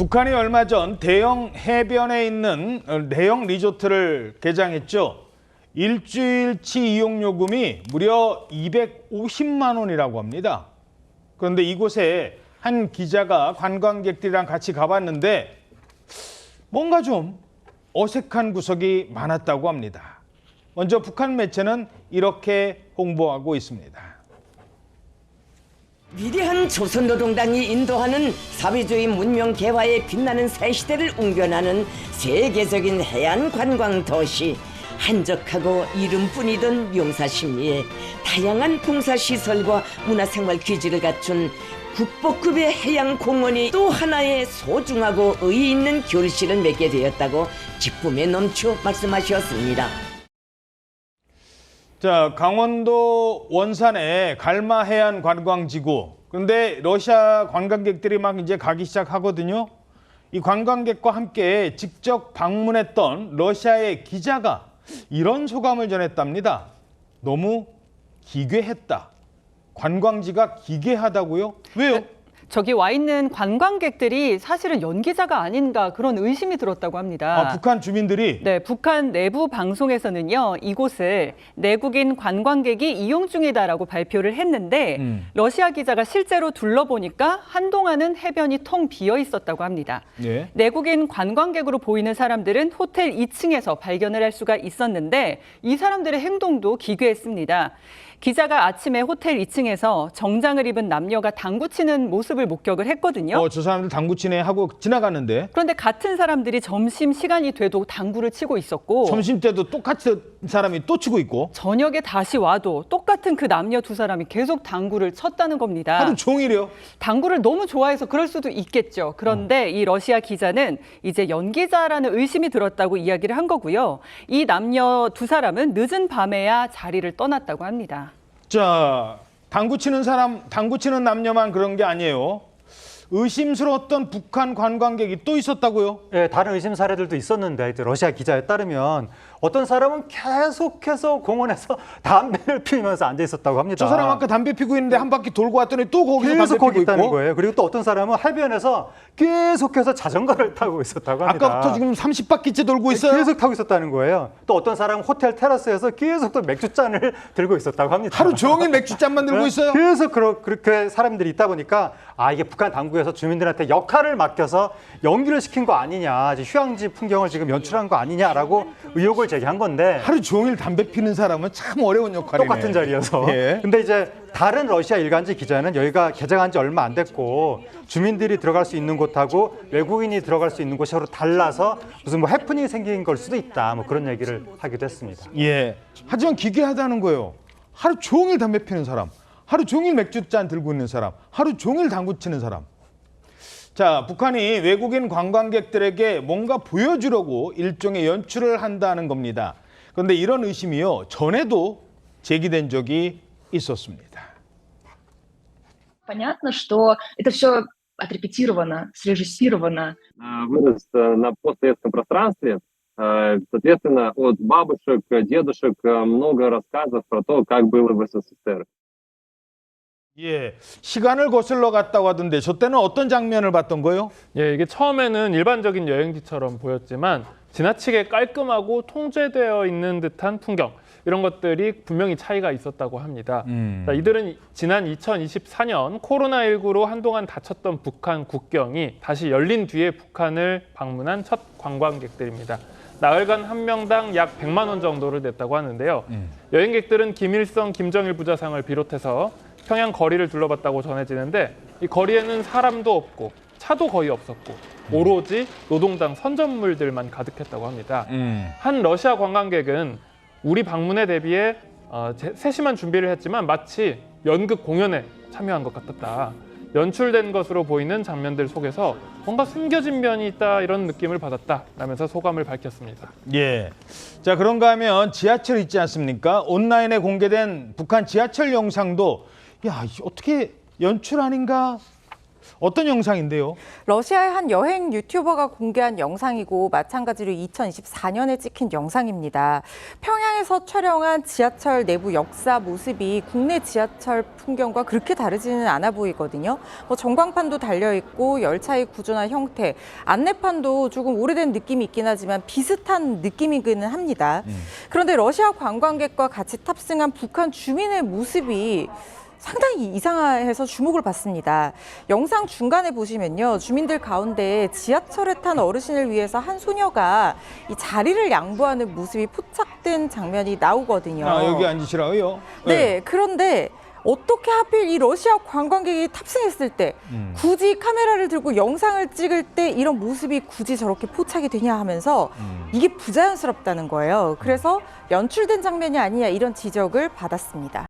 북한이 얼마 전 대형 해변에 있는 대형 리조트를 개장했죠. 일주일치 이용 요금이 무려 250만 원이라고 합니다. 그런데 이곳에 한 기자가 관광객들이랑 같이 가봤는데 뭔가 좀 어색한 구석이 많았다고 합니다. 먼저 북한 매체는 이렇게 홍보하고 있습니다. 위대한 조선노동당이 인도하는 사회주의 문명 개화에 빛나는 새 시대를 웅변하는 세계적인 해안 관광 도시. 한적하고 이름뿐이던 용사심리에 다양한 봉사시설과 문화생활 기지를 갖춘 국보급의 해양공원이 또 하나의 소중하고 의의 있는 결실을 맺게 되었다고 기쁨에 넘쳐 말씀하셨습니다. 자, 강원도 원산의 갈마 해안 관광지구. 그런데 러시아 관광객들이 막 이제 가기 시작하거든요. 이 관광객과 함께 직접 방문했던 러시아의 기자가 이런 소감을 전했답니다. 너무 기괴했다. 관광지가 기괴하다고요? 왜요? 저기 와 있는 관광객들이 사실은 연기자가 아닌가 그런 의심이 들었다고 합니다. 북한 주민들이? 네, 북한 내부 방송에서는요, 이곳을 내국인 관광객이 이용 중이다라고 발표를 했는데 러시아 기자가 실제로 둘러보니까 한동안은 해변이 텅 비어 있었다고 합니다. 예. 내국인 관광객으로 보이는 사람들은 호텔 2층에서 발견을 할 수가 있었는데 이 사람들의 행동도 기괴했습니다. 기자가 아침에 호텔 2층에서 정장을 입은 남녀가 당구 치는 모습을 목격을 했거든요. 저 사람들 당구 치네 하고 지나가는데. 그런데 같은 사람들이 점심 시간이 돼도 당구를 치고 있었고 점심 때도 똑같은 사람이 또 치고 있고. 저녁에 다시 와도 똑같은 그 남녀 두 사람이 계속 당구를 쳤다는 겁니다. 하루 종일이요? 당구를 너무 좋아해서 그럴 수도 있겠죠. 그런데 이 러시아 기자는 이제 연기자라는 의심이 들었다고 이야기를 한 거고요. 이 남녀 두 사람은 늦은 밤에야 자리를 떠났다고 합니다. 자, 당구 치는 남녀만 그런 게 아니에요. 의심스러웠던 북한 관광객이 또 있었다고요? 예, 다른 의심 사례들도 있었는데 러시아 기자에 따르면 어떤 사람은 계속해서 공원에서 담배를 피우면서 앉아 있었다고 합니다. 저 사람 아까 담배 피고 있는데 한 바퀴 돌고 왔더니 또 거기서 계속 담배 거기 피고 있다는 있고. 거예요. 그리고 또 어떤 사람은 해변에서 계속해서 자전거를 타고 있었다고 합니다. 아까부터 지금 30바퀴째 돌고 있어요? 계속 타고 있었다는 거예요. 또 어떤 사람은 호텔 테라스에서 계속 또 맥주잔을 들고 있었다고 합니다. 하루 종일 맥주잔만 들고 있어요? 계속 그렇게 사람들이 있다 보니까 이게 북한 당국에서 주민들한테 역할을 맡겨서 연기를 시킨 거 아니냐, 휴양지 풍경을 지금 연출한 거 아니냐라고 의혹을 제기한 건데 하루 종일 담배 피는 사람은 참 어려운 역할이네. 똑같은 자리여서. 예. 근데 이제 다른 러시아 일간지 기자는 여기가 개장한 지 얼마 안 됐고 주민들이 들어갈 수 있는 곳하고 외국인이 들어갈 수 있는 곳이 서로 달라서 무슨 해프닝이 생긴 걸 수도 있다. 그런 얘기를 하기도 했습니다. 예. 하지만 기괴하다는 거예요. 하루 종일 담배 피는 사람, 하루 종일 맥주잔 들고 있는 사람, 하루 종일 당구 치는 사람. 자, 북한이 외국인 관광객들에게 뭔가 보여주려고 일종의 연출을 한다는 겁니다. 그런데 이런 의심이요, 전에도 제기된 적이 있었습니다. Понятно, что это все отрепетировано, срежиссировано. Вырос на постсоветском пространстве. Соответственно, от бабушек, дедушек много рассказов про то, как было в СССР. 예, 시간을 거슬러 갔다고 하던데 저 때는 어떤 장면을 봤던 거예요? 예, 이게 처음에는 일반적인 여행지처럼 보였지만 지나치게 깔끔하고 통제되어 있는 듯한 풍경, 이런 것들이 분명히 차이가 있었다고 합니다. 자, 이들은 지난 2024년 코로나19로 한동안 닫혔던 북한 국경이 다시 열린 뒤에 북한을 방문한 첫 관광객들입니다. 나흘간 한 명당 약 100만 원 정도를 냈다고 하는데요. 여행객들은 김일성, 김정일 부자상을 비롯해서 평양 거리를 둘러봤다고 전해지는데 이 거리에는 사람도 없고 차도 거의 없었고 오로지 노동당 선전물들만 가득했다고 합니다. 한 러시아 관광객은 우리 방문에 대비해 세심한 준비를 했지만 마치 연극 공연에 참여한 것 같았다. 연출된 것으로 보이는 장면들 속에서 뭔가 숨겨진 면이 있다, 이런 느낌을 받았다 라면서 소감을 밝혔습니다. 예. 자, 그런가 하면 지하철 있지 않습니까? 온라인에 공개된 북한 지하철 영상도 야, 어떻게 연출 아닌가 어떤 영상인데요? 러시아의 한 여행 유튜버가 공개한 영상이고 마찬가지로 2024년에 찍힌 영상입니다. 평양에서 촬영한 지하철 내부 역사 모습이 국내 지하철 풍경과 그렇게 다르지는 않아 보이거든요. 전광판도 달려있고 열차의 구조나 형태, 안내판도 조금 오래된 느낌이 있긴 하지만 비슷한 느낌이기는 합니다. 그런데 러시아 관광객과 같이 탑승한 북한 주민의 모습이 상당히 이상해서 주목을 받습니다. 영상 중간에 보시면요. 주민들 가운데 지하철에 탄 어르신을 위해서 한 소녀가 이 자리를 양보하는 모습이 포착된 장면이 나오거든요. 아, 여기 앉으시라고요? 네, 그런데 어떻게 하필 이 러시아 관광객이 탑승했을 때 굳이 카메라를 들고 영상을 찍을 때 이런 모습이 굳이 저렇게 포착이 되냐 하면서 이게 부자연스럽다는 거예요. 그래서 연출된 장면이 아니냐 이런 지적을 받았습니다.